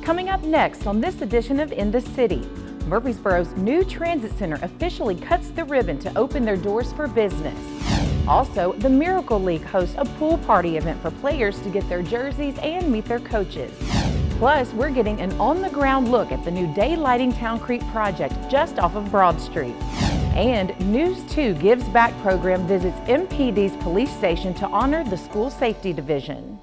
Coming up next on this edition of In the City, Murfreesboro's new transit center officially cuts the ribbon to open their doors for business. Also, the Miracle League hosts a pool party event for players to get their jerseys and meet their coaches. Plus, we're getting an on-the-ground look at the new Daylighting Town Creek project just off of Broad Street. And News 2 Gives Back program visits MPD's police station to honor the school safety division.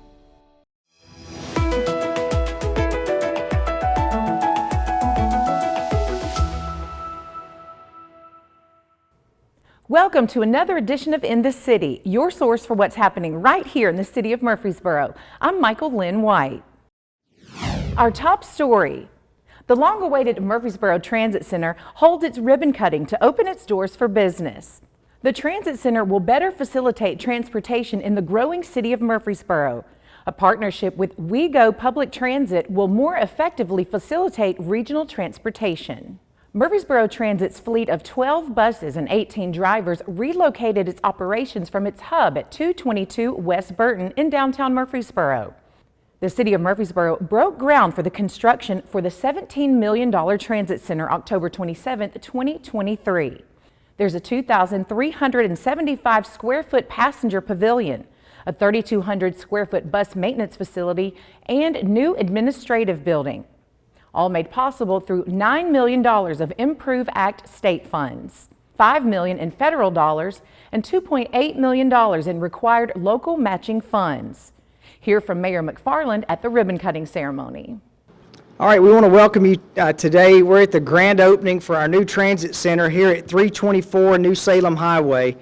Welcome to another edition of In the City, your source for what's happening right here in the city of Murfreesboro. I'm Michael Linn White. Our top story. The long-awaited Murfreesboro Transit Center holds its ribbon cutting to open its doors for business. The Transit Center will better facilitate transportation in the growing city of Murfreesboro. A partnership with WeGo Public Transit will more effectively facilitate regional transportation. Murfreesboro Transit's fleet of 12 buses and 18 drivers relocated its operations from its hub at 222 West Burton in downtown Murfreesboro. The city of Murfreesboro broke ground for the construction for the $17 million transit center October 27, 2023. There's a 2,375 square foot passenger pavilion, a 3,200 square foot bus maintenance facility, and new administrative building. All made possible through $9 million of Improve Act state funds, $5 million in federal dollars, and $2.8 million in required local matching funds. Hear from Mayor McFarland at the ribbon cutting ceremony. All right, we want to welcome you today. We're at the grand opening for our new transit center here at 324 New Salem Highway.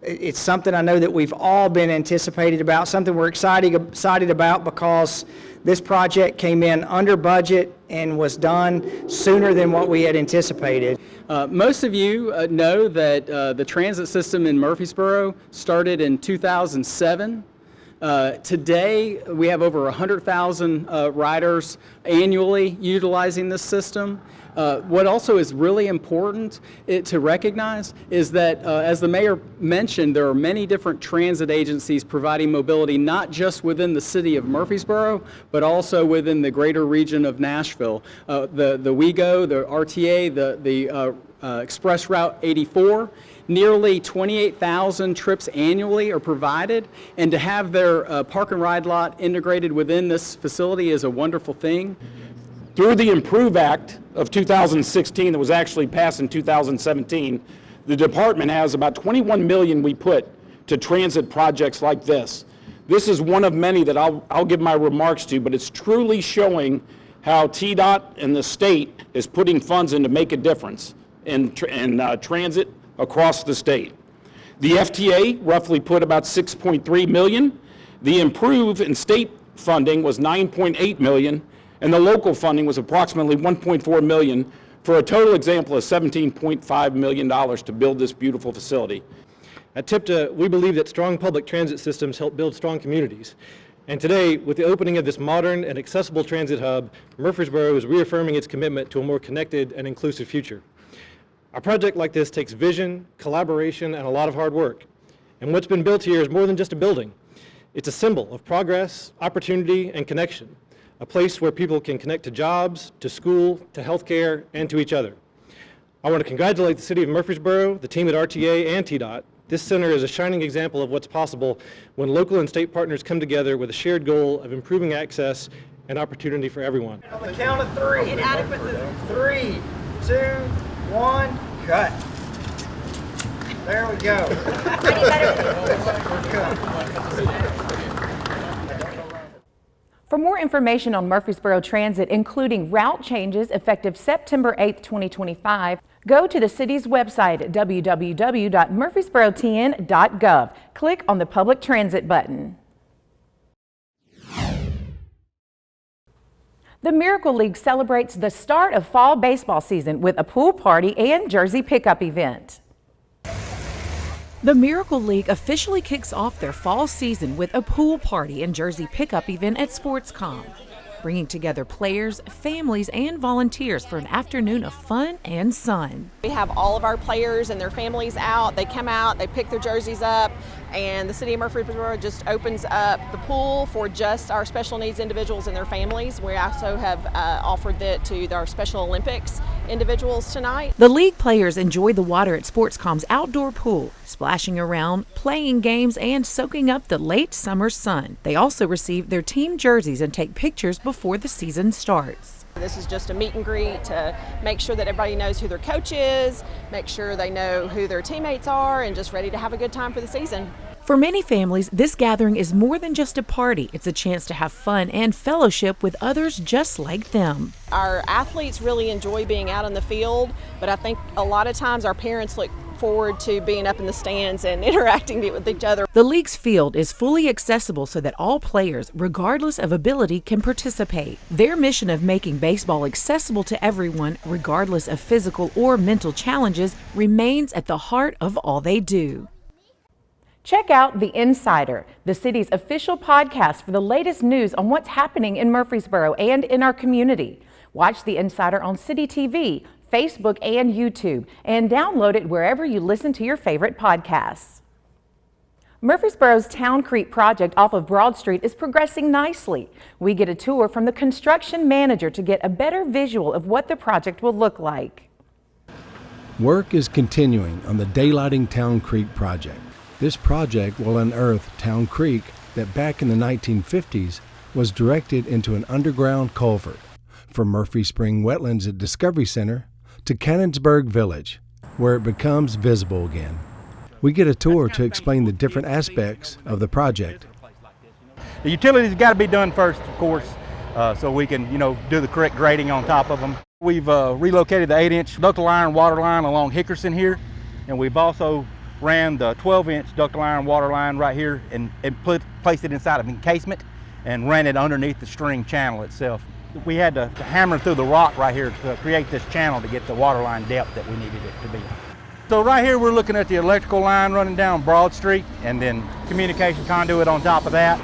It's something I know that we've all been anticipated about, something we're excited about because this project came in under budget and was done sooner than what we had anticipated. Most of you know that the transit system in Murfreesboro started in 2007. Today, we have over 100,000 riders annually utilizing this system. What also is really important to recognize is that, as the mayor mentioned, there are many different transit agencies providing mobility, not just within the city of Murfreesboro, but also within the greater region of Nashville. The WeGo, the RTA, the Express Route 84, nearly 28,000 trips annually are provided, and to have their park and ride lot integrated within this facility is a wonderful thing. Through the Improve Act of 2016 that was actually passed in 2017, the department has about $21 million we put to transit projects like this. This is one of many that I'll give my remarks to, but it's truly showing how TDOT and the state is putting funds in to make a difference in transit across the state. The FTA roughly put about $6.3 million. The Improve and state funding was $9.8 million. And the local funding was approximately $1.4 million, for a total example of $17.5 million to build this beautiful facility. At TIPTA, we believe that strong public transit systems help build strong communities. And today, with the opening of this modern and accessible transit hub, Murfreesboro is reaffirming its commitment to a more connected and inclusive future. A project like this takes vision, collaboration, and a lot of hard work. And what's been built here is more than just a building. It's a symbol of progress, opportunity, and connection. A place where people can connect to jobs, to school, to healthcare, and to each other. I want to congratulate the city of Murfreesboro, the team at RTA and TDOT. This center is a shining example of what's possible when local and state partners come together with a shared goal of improving access and opportunity for everyone. On the count of three. Inadequate system. 3, 2, 1, cut. There we go. For more information on Murfreesboro Transit, including route changes effective September 8, 2025, go to the city's website at www.murfreesborotn.gov. Click on the Public Transit button. The Miracle League celebrates the start of fall baseball season with a pool party and jersey pickup event. The Miracle League officially kicks off their fall season with a pool party and jersey pickup event at SportsCom, bringing together players, families, and volunteers for an afternoon of fun and sun. We have all of our players and their families out. They come out, they pick their jerseys up, and the City of Murfreesboro just opens up the pool for just our special needs individuals and their families. We also have offered that to our Special Olympics individuals tonight. The league players enjoy the water at Sportscom's outdoor pool, splashing around, playing games, and soaking up the late summer sun. They also receive their team jerseys and take pictures before the season starts. This is just a meet and greet to make sure that everybody knows who their coach is, make sure they know who their teammates are, and just ready to have a good time for the season. For many families, this gathering is more than just a party. It's a chance to have fun and fellowship with others just like them. Our athletes really enjoy being out in the field, but I think a lot of times our parents look forward to being up in the stands and interacting with each other. The league's field is fully accessible so that all players, regardless of ability, can participate. Their mission of making baseball accessible to everyone, regardless of physical or mental challenges, remains at the heart of all they do. Check out The Insider, the city's official podcast for the latest news on what's happening in Murfreesboro and in our community. Watch The Insider on CityTV, Facebook, and YouTube, and download it wherever you listen to your favorite podcasts. Murfreesboro's Town Creek project off of Broad Street is progressing nicely. We get a tour from the construction manager to get a better visual of what the project will look like. Work is continuing on the Daylighting Town Creek project. This project will unearth Town Creek that back in the 1950s was directed into an underground culvert from Murphy Spring Wetlands at Discovery Center to Cannonsburg Village, where it becomes visible again. We get a tour to explain the different aspects of the project. The utilities got to be done first, of course, so we can, do the correct grading on top of them. We've relocated the 8-inch ductile iron water line along Hickerson here, and we've also ran the 12-inch ductile iron water line right here and placed it inside of an encasement and ran it underneath the string channel itself. We had to hammer through the rock right here to create this channel to get the water line depth that we needed it to be. So right here we're looking at the electrical line running down Broad Street and then communication conduit on top of that.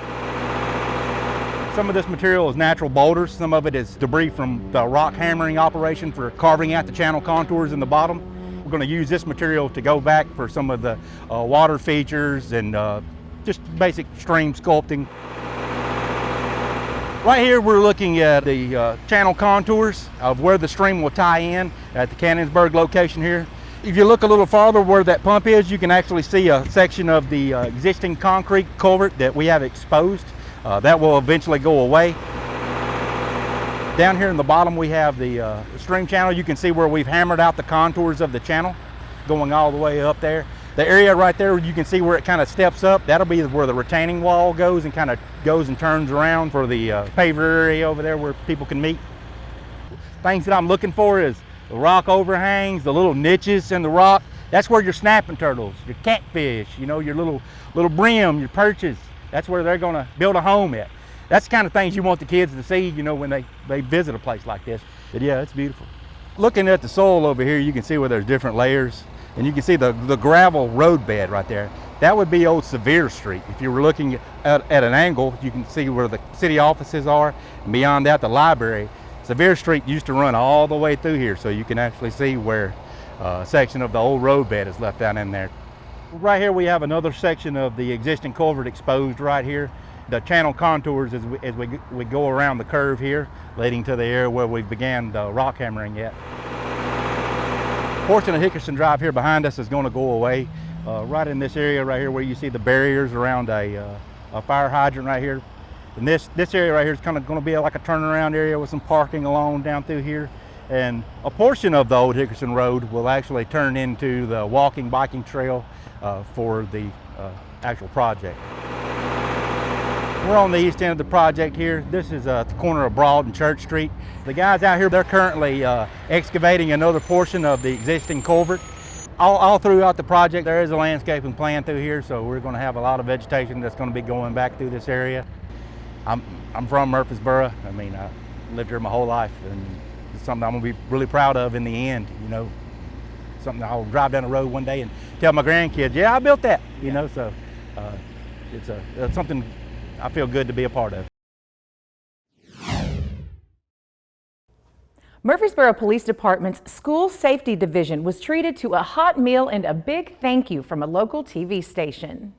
Some of this material is natural boulders, some of it is debris from the rock hammering operation for carving out the channel contours in the bottom. We're going to use this material to go back for some of the water features and just basic stream sculpting. Right here we're looking at the channel contours of where the stream will tie in at the Cannonsburg location here. If you look a little farther where that pump is, you can actually see a section of the existing concrete culvert that we have exposed. That will eventually go away. Down here in the bottom we have the stream channel. You can see where we've hammered out the contours of the channel going all the way up there. The area right there, you can see where it kind of steps up. That'll be where the retaining wall goes and kind of goes and turns around for the paver area over there where people can meet. Things that I'm looking for is the rock overhangs, the little niches in the rock. That's where your snapping turtles, your catfish, your little brim, your perches, that's where they're gonna build a home at. That's the kind of things you want the kids to see, when they visit a place like this. But yeah, it's beautiful. Looking at the soil over here, you can see where there's different layers. And you can see the gravel road bed right there. That would be old Sevier Street. If you were looking at an angle, you can see where the city offices are. And beyond that, the library. Sevier Street used to run all the way through here, so you can actually see where a section of the old road bed is left down in there. Right here we have another section of the existing culvert exposed right here. The channel contours as we go around the curve here, leading to the area where we began the rock hammering at. Portion of Hickerson Drive here behind us is going to go away. Right in this area right here where you see the barriers around a fire hydrant right here. And this area right here is kind of going to be like a turnaround area with some parking along down through here. And a portion of the old Hickerson Road will actually turn into the walking, biking trail for the actual project. We're on the east end of the project here. This is at the corner of Broad and Church Street. The guys out here, they're currently excavating another portion of the existing culvert. All throughout the project, there is a landscaping plan through here, so we're going to have a lot of vegetation that's going to be going back through this area. I'm from Murfreesboro. I lived here my whole life, and it's something I'm going to be really proud of in the end. Something I'll drive down the road one day and tell my grandkids, yeah, I built that. So it's something I feel good to be a part of. Murfreesboro Police Department's School Safety Division was treated to a hot meal and a big thank you from a local TV station.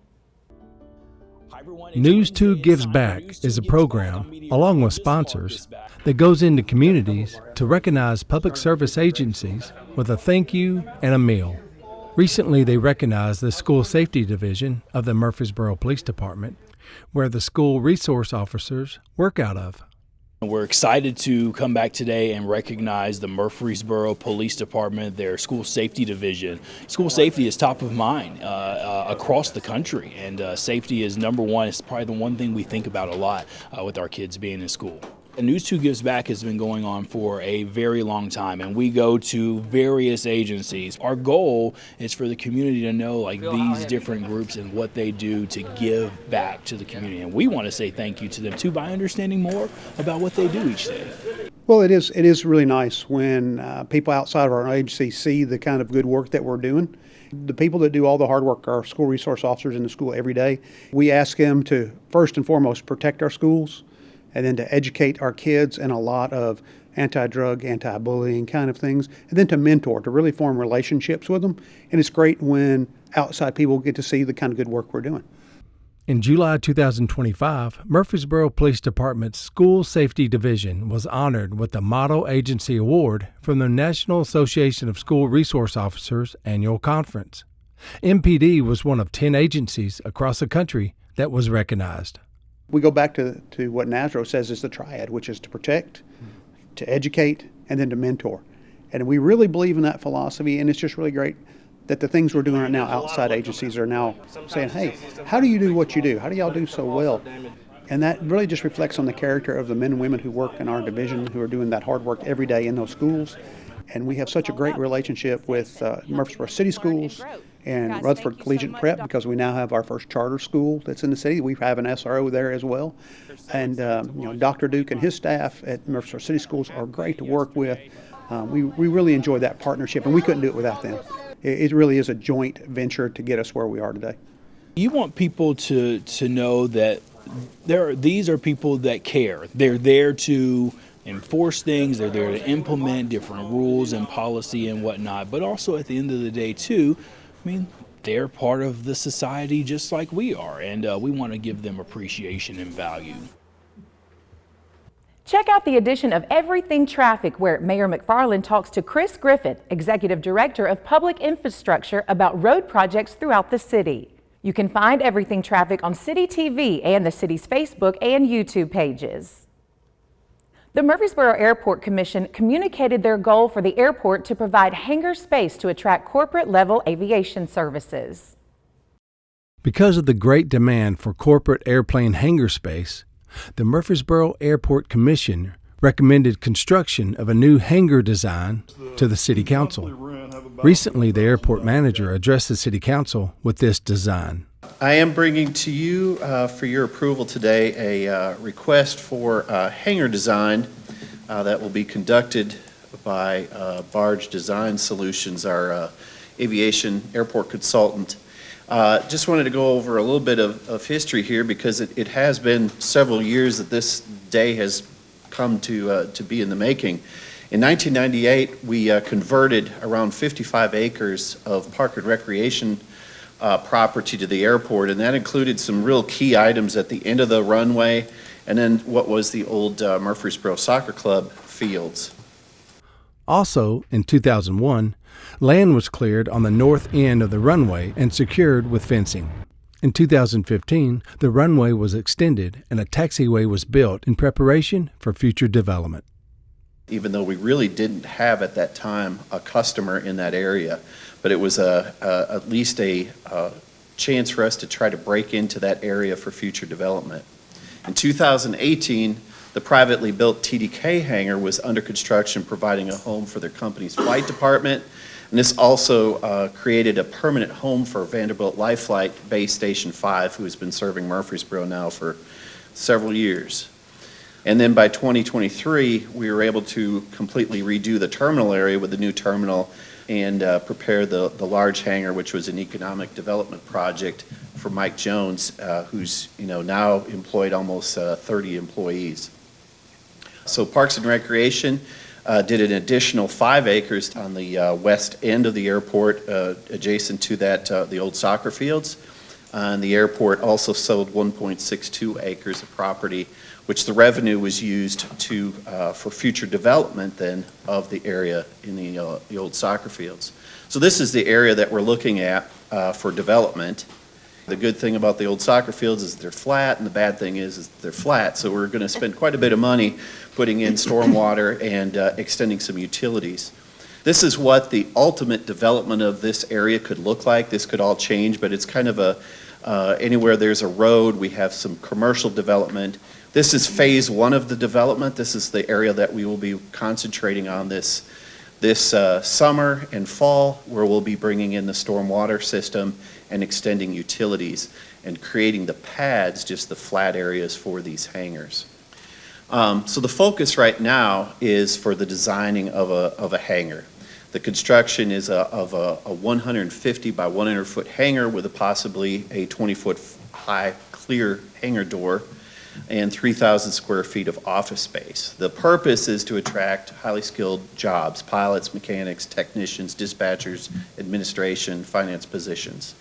News 2 Gives Back is a program, along with sponsors, that goes into communities to recognize public service agencies with a thank you and a meal. Recently, they recognized the School Safety Division of the Murfreesboro Police Department, where the school resource officers work out of. We're excited to come back today and recognize the Murfreesboro Police Department, their School Safety Division. School safety is top of mind across the country, and safety is number one. It's probably the one thing we think about a lot with our kids being in school. News 2 Gives Back has been going on for a very long time, and we go to various agencies. Our goal is for the community to know like these different groups and what they do to give back to the community. And we want to say thank you to them too by understanding more about what they do each day. Well, it is really nice when people outside of our agency see the kind of good work that we're doing. The people that do all the hard work are school resource officers in the school every day. We ask them to, first and foremost, protect our schools, and then to educate our kids in a lot of anti-drug, anti-bullying kind of things, and then to mentor, to really form relationships with them. And it's great when outside people get to see the kind of good work we're doing. In July 2025, Murfreesboro Police Department's School Safety Division was honored with the Model Agency Award from the National Association of School Resource Officers annual conference. MPD was one of 10 agencies across the country that was recognized. We go back to what NASRO says is the triad, which is to protect, to educate, and then to mentor. And we really believe in that philosophy, and it's just really great that the things we're doing right now, outside agencies are now saying, hey, how do you do what you do? How do y'all do so well? And that really just reflects on the character of the men and women who work in our division, who are doing that hard work every day in those schools. And we have such a great relationship with Murfreesboro City Schools and Rutherford Collegiate Prep, because we now have our first charter school that's in the city. We have an SRO there as well. And Dr. Duke and his staff at Murfreesboro City Schools are great to work with. We really enjoy that partnership, and we couldn't do it without them. It really is a joint venture to get us where we are today. You want people to know that these are people that care. They're there to enforce things, they're there to implement different rules and policy and whatnot, but also at the end of the day too, I mean, they're part of the society just like we are, and we want to give them appreciation and value. Check out the edition of Everything Traffic, where Mayor McFarland talks to Chris Griffith, Executive Director of Public Infrastructure, about road projects throughout the city. You can find Everything Traffic on CityTV and the city's Facebook and YouTube pages. The Murfreesboro Airport Commission communicated their goal for the airport to provide hangar space to attract corporate-level aviation services. Because of the great demand for corporate airplane hangar space, the Murfreesboro Airport Commission recommended construction of a new hangar design to the City Council. Recently, the airport manager addressed the City Council with this design. I am bringing to you for your approval today a request for hangar design that will be conducted by Barge Design Solutions, our aviation airport consultant. Just wanted to go over a little bit of history here, because it has been several years that this day has come to be in the making. In 1998, we converted around 55 acres of park and recreation property to the airport, and that included some real key items at the end of the runway, and then what was the old Murfreesboro Soccer Club fields. Also, in 2001, land was cleared on the north end of the runway and secured with fencing. In 2015, the runway was extended and a taxiway was built in preparation for future development. Even though we really didn't have at that time a customer in that area, but it was at least a chance for us to try to break into that area for future development. In 2018, the privately built TDK hangar was under construction, providing a home for their company's flight department. And this also created a permanent home for Vanderbilt Life Flight Base Station 5, who has been serving Murfreesboro now for several years. And then by 2023, we were able to completely redo the terminal area with the new terminal and prepare the large hangar, which was an economic development project for Mike Jones, who's now employed almost 30 employees. So Parks and Recreation did an additional 5 acres on the west end of the airport, adjacent to that the old soccer fields. And the airport also sold 1.62 acres of property, which the revenue was used to, for future development then of the area in the old soccer fields. So this is the area that we're looking at for development. The good thing about the old soccer fields is they're flat, and the bad thing is they're flat. So we're going to spend quite a bit of money putting in stormwater and extending some utilities. This is what the ultimate development of this area could look like. This could all change, but it's kind of a, anywhere there's a road, we have some commercial development. This is phase one of the development. This is the area that we will be concentrating on this summer and fall, where we'll be bringing in the stormwater system and extending utilities and creating the pads, just the flat areas for these hangars. So the focus right now is for the designing of a hangar. The construction is of a 150 by 100 foot hangar with possibly a 20-foot high clear hangar door and 3,000 square feet of office space. The purpose is to attract highly skilled jobs, pilots, mechanics, technicians, dispatchers, administration, finance positions.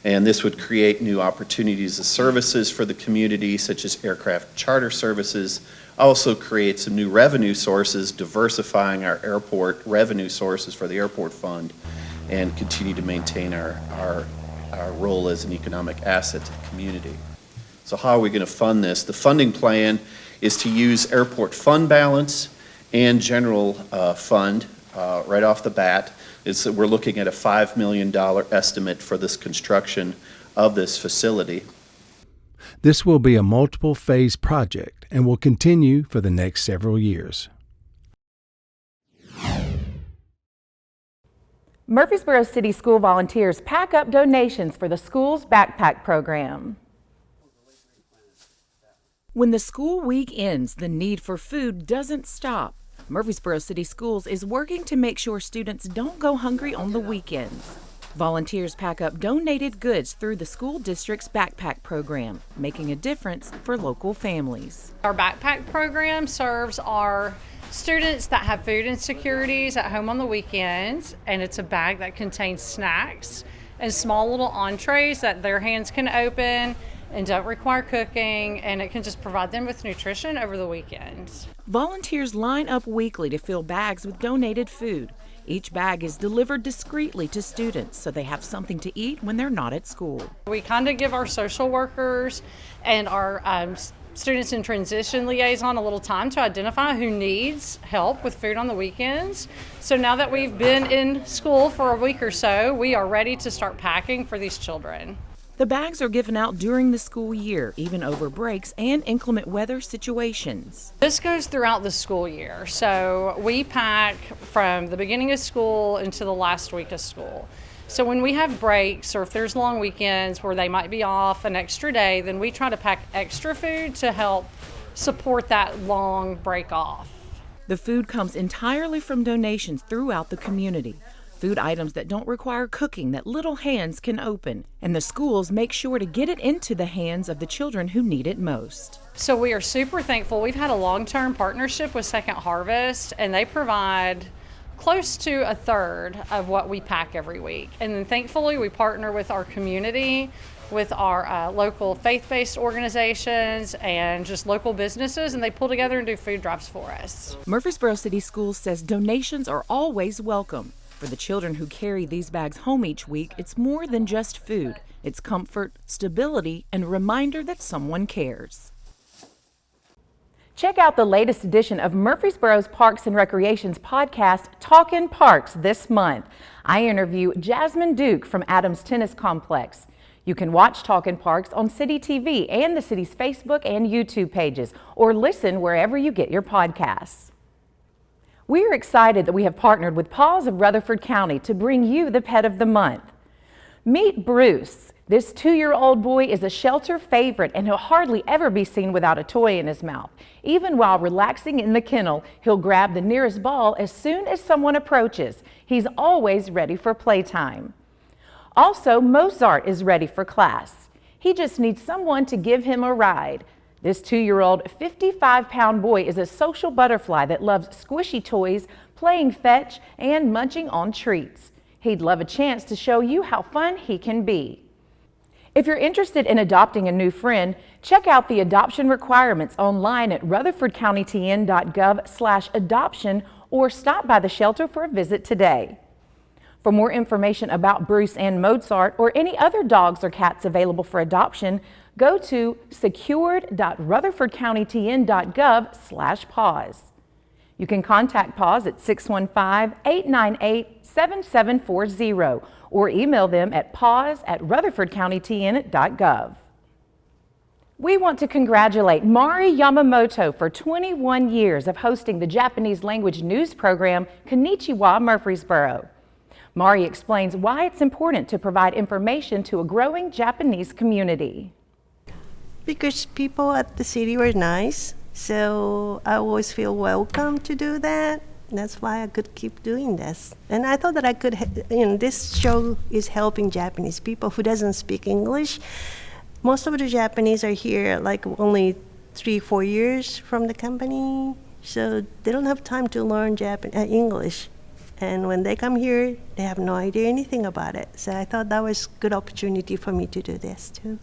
And this would create new opportunities of services for the community, such as aircraft charter services, also create some new revenue sources, diversifying our airport revenue sources for the airport fund, and continue to maintain our role as an economic asset to the community. So how are we going to fund this? The funding plan is to use airport fund balance and general fund right off the bat. We're looking at a $5 million estimate for this construction of this facility. This will be a multiple phase project and will continue for the next several years. Murfreesboro City School volunteers pack up donations for the school's backpack program. When the school week ends, the need for food doesn't stop. Murfreesboro City Schools is working to make sure students don't go hungry on the weekends. Volunteers pack up donated goods through the school district's backpack program, making a difference for local families. Our backpack program serves our students that have food insecurities at home on the weekends, and it's a bag that contains snacks and small little entrees that their hands can open and don't require cooking, and it can just provide them with nutrition over the weekends. Volunteers line up weekly to fill bags with donated food. Each bag is delivered discreetly to students so they have something to eat when they're not at school. We kind of give our social workers and our students in transition liaison a little time to identify who needs help with food on the weekends. So now that we've been in school for a week or so, we are ready to start packing for these children. The bags are given out during the school year, even over breaks and inclement weather situations. This goes throughout the school year, so we pack from the beginning of school into the last week of school. So when we have breaks, or if there's long weekends where they might be off an extra day, then we try to pack extra food to help support that long break off. The food comes entirely from donations throughout the community. Food items that don't require cooking that little hands can open, and the schools make sure to get it into the hands of the children who need it most. So we are super thankful. We've had a long-term partnership with Second Harvest, and they provide close to a third of what we pack every week. And then thankfully we partner with our community, with our local faith-based organizations and just local businesses, and they pull together and do food drops for us. Murfreesboro City Schools says donations are always welcome. For the children who carry these bags home each week, it's more than just food. It's comfort, stability, and a reminder that someone cares. Check out the latest edition of Murfreesboro's Parks and Recreation's podcast, Talkin' Parks, this month. I interview Jasmine Duke from Adams Tennis Complex. You can watch Talkin' Parks on CityTV and the city's Facebook and YouTube pages, or listen wherever you get your podcasts. We are excited that we have partnered with PAWS of Rutherford County to bring you the Pet of the Month. Meet Bruce. This 2-year-old boy is a shelter favorite, and he'll hardly ever be seen without a toy in his mouth. Even while relaxing in the kennel, he'll grab the nearest ball as soon as someone approaches. He's always ready for playtime. Also, Mozart is ready for class. He just needs someone to give him a ride. This 2-year-old, 55-pound boy is a social butterfly that loves squishy toys, playing fetch, and munching on treats. He'd love a chance to show you how fun he can be. If you're interested in adopting a new friend, check out the adoption requirements online at rutherfordcountytn.gov/adoption or stop by the shelter for a visit today. For more information about Bruce and Mozart or any other dogs or cats available for adoption, go to secured.rutherfordcountytn.gov/PAWS. You can contact PAWS at 615-898-7740 or email them at paws@rutherfordcountytn.gov. We want to congratulate Mari Yamamoto for 21 years of hosting the Japanese language news program Konnichiwa Murfreesboro. Mari explains why it's important to provide information to a growing Japanese community. Because people at the city were nice, so I always feel welcome to do that. That's why I could keep doing this. And I thought that I could, this show is helping Japanese people who doesn't speak English. Most of the Japanese are here like only 3-4 years from the company, so they don't have time to learn English. And when they come here, they have no idea anything about it. So I thought that was a good opportunity for me to do this too.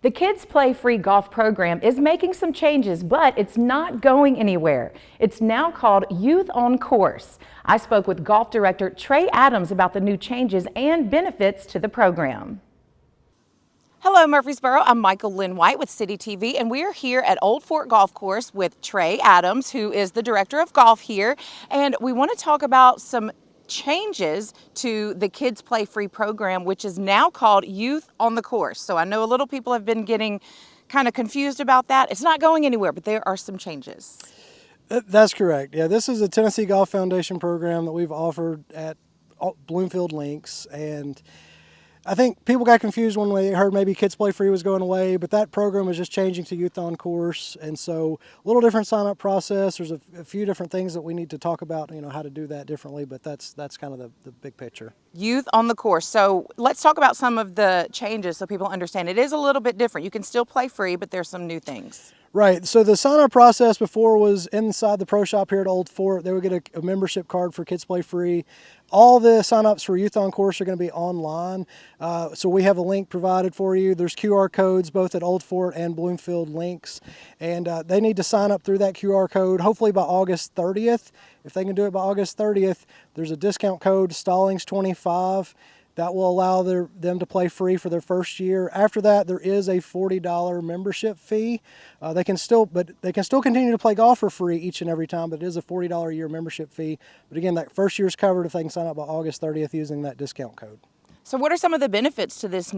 The Kids Play Free golf program is making some changes, but it's not going anywhere. It's now called Youth on Course. I spoke with golf director Trey Adams about the new changes and benefits to the program. Hello Murfreesboro, I'm Michael Linn White with CityTV, and we are here at Old Fort Golf Course with Trey Adams, who is the director of golf here, and we want to talk about some changes to the Kids Play Free program, which is now called Youth on the Course. So I know a little people have been getting kind of confused about that. It's not going anywhere, but there are some changes. That's correct. Yeah, this is a Tennessee Golf Foundation program that we've offered at Bloomfield Links, and I think people got confused when they heard maybe Kids Play Free was going away, but that program was just changing to Youth on Course, and so a little different sign-up process. There's a few different things that we need to talk about, how to do that differently, but that's kind of the big picture. Youth on the Course. So let's talk about some of the changes so people understand. It is a little bit different. You can still play free, but there's some new things. Right. So the sign-up process before was inside the pro shop here at Old Fort. They would get a membership card for Kids Play Free. All the sign-ups for Youth on Course are going to be online. So we have a link provided for you. There's QR codes both at Old Fort and Bloomfield Links. And they need to sign up through that QR code, hopefully by August 30th. If they can do it by August 30th, there's a discount code, Stallings25. That will allow them to play free for their first year. After that, there is a $40 membership fee. They can still continue to play golf for free each and every time, but it is a $40 a year membership fee. But again, that first year is covered if they can sign up by August 30th using that discount code. So what are some of the benefits to this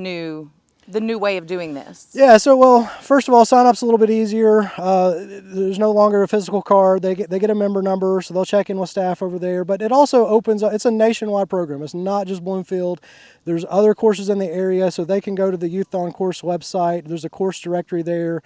the new way of doing this? Yeah, so well, first of all, sign-up's a little bit easier. There's no longer a physical card. They get a member number, so they'll check in with staff over there. But it also opens up, it's a nationwide program. It's not just Bloomfield. There's other courses in the area, so they can go to the Youth on Course website. There's a course directory there.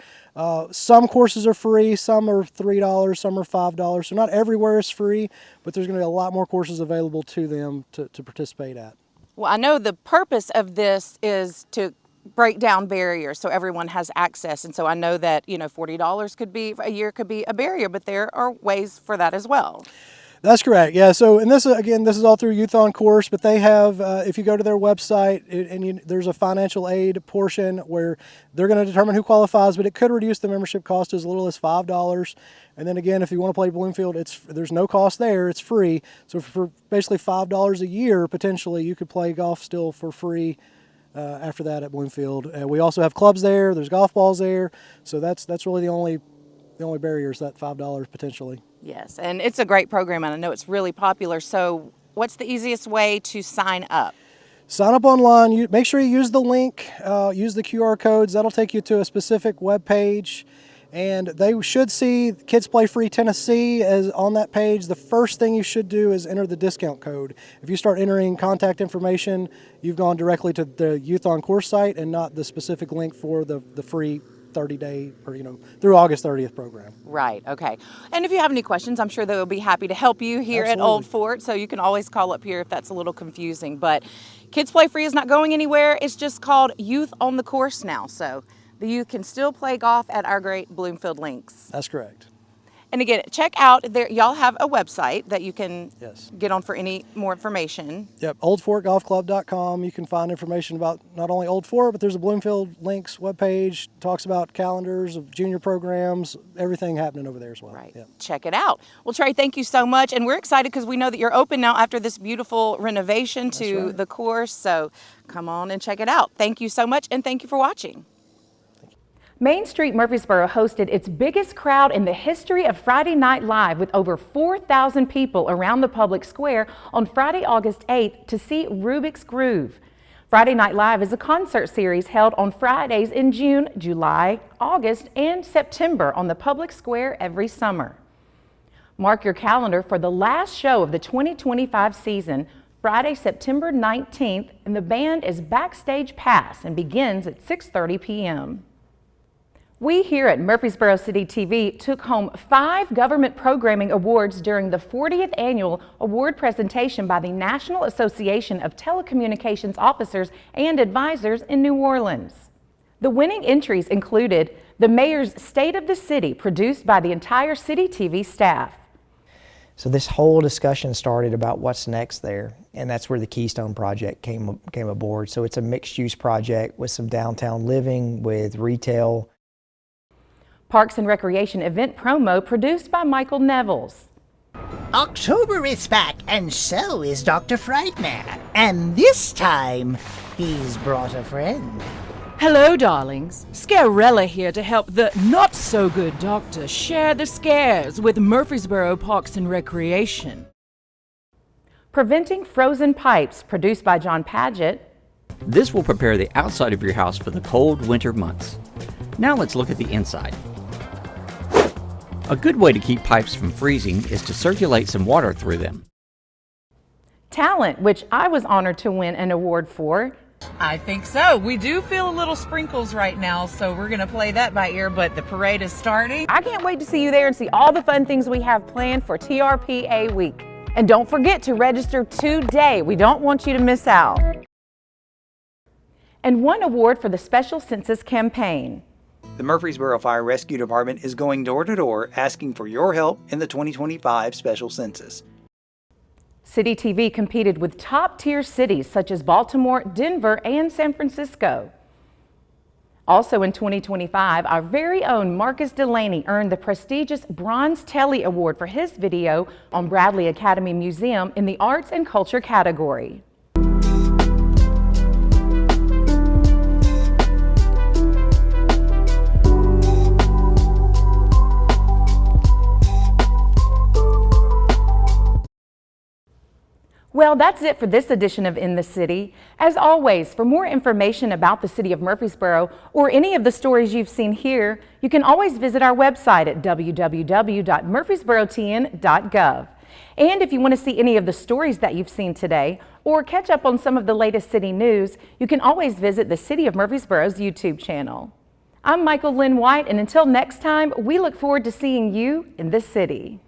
Some courses are free, some are $3, some are $5. So not everywhere is free, but there's going to be a lot more courses available to them to participate at. Well, I know the purpose of this is to break down barriers so everyone has access, and so I know that $40 could be a year, could be a barrier, but there are ways for that as well. That's correct. Yeah. So, and this is all through Youth on Course, but they have, if you go to their website, there's a financial aid portion where they're going to determine who qualifies, but it could reduce the membership cost as little as $5. And then again, if you want to play Bloomfield, there's no cost there. It's free. So for basically $5 a year, potentially, you could play golf still for free. After that at Bloomfield. We also have clubs there, there's golf balls there, so that's really the only barrier is that $5 potentially. Yes, and it's a great program, and I know it's really popular. So what's the easiest way to sign up? Sign up online. Make sure you use the link, use the QR codes. That'll take you to a specific web page. And they should see Kids Play Free Tennessee as on that page. The first thing you should do is enter the discount code. If you start entering contact information, you've gone directly to the Youth on Course site and not the specific link for the free 30-day or through August 30th program. Right, okay. And if you have any questions, I'm sure they will be happy to help you here at Old Fort, so you can always call up here if that's a little confusing. But Kids Play Free is not going anywhere. It's just called Youth on the Course now, so the youth can still play golf at our great Bloomfield Links. That's correct. And again, check out there. Y'all have a website that you can Yes. get on for any more information. Yep, oldfortgolfclub.com. You can find information about not only Old Fort, but there's a Bloomfield Links webpage, talks about calendars of junior programs, everything happening over there as well. Right. Yep. Check it out. Well, Trey, thank you so much. And we're excited because we know that you're open now after this beautiful renovation to the course. So come on and check it out. Thank you so much, and thank you for watching. Main Street Murfreesboro hosted its biggest crowd in the history of Friday Night Live with over 4,000 people around the public square on Friday, August 8th to see Rubik's Groove. Friday Night Live is a concert series held on Fridays in June, July, August, and September on the public square every summer. Mark your calendar for the last show of the 2025 season, Friday, September 19th, and the band is Backstage Pass and begins at 6:30 p.m. We here at Murfreesboro City TV took home 5 government programming awards during the 40th annual award presentation by the National Association of Telecommunications Officers and Advisors in New Orleans. The winning entries included the Mayor's State of the City, produced by the entire CityTV staff. So this whole discussion started about what's next there, and that's where the Keystone Project came aboard. So it's a mixed-use project with some downtown living, with retail. Parks and Recreation event promo produced by Michael Nevels. October is back, and so is Dr. Frightmare. And this time, he's brought a friend. Hello, darlings. Scarella here to help the not-so-good doctor share the scares with Murfreesboro Parks and Recreation. Preventing Frozen Pipes, produced by John Padgett. This will prepare the outside of your house for the cold winter months. Now let's look at the inside. A good way to keep pipes from freezing is to circulate some water through them. Talent, which I was honored to win an award for. I think so. We do feel a little sprinkles right now, so we're going to play that by ear, but the parade is starting. I can't wait to see you there and see all the fun things we have planned for TRPA week. And don't forget to register today. We don't want you to miss out. And one award for the Special Census campaign. The Murfreesboro Fire Rescue Department is going door to door asking for your help in the 2025 Special Census. CityTV competed with top-tier cities such as Baltimore, Denver, and San Francisco. Also in 2025, our very own Marcus Delaney earned the prestigious Bronze Telly Award for his video on Bradley Academy Museum in the Arts and Culture category. Well, that's it for this edition of In the City. As always, for more information about the City of Murfreesboro or any of the stories you've seen here, you can always visit our website at www.murfreesborotn.gov. And if you want to see any of the stories that you've seen today or catch up on some of the latest city news, you can always visit the City of Murfreesboro's YouTube channel. I'm Michael Linn White, and until next time, we look forward to seeing you in the city.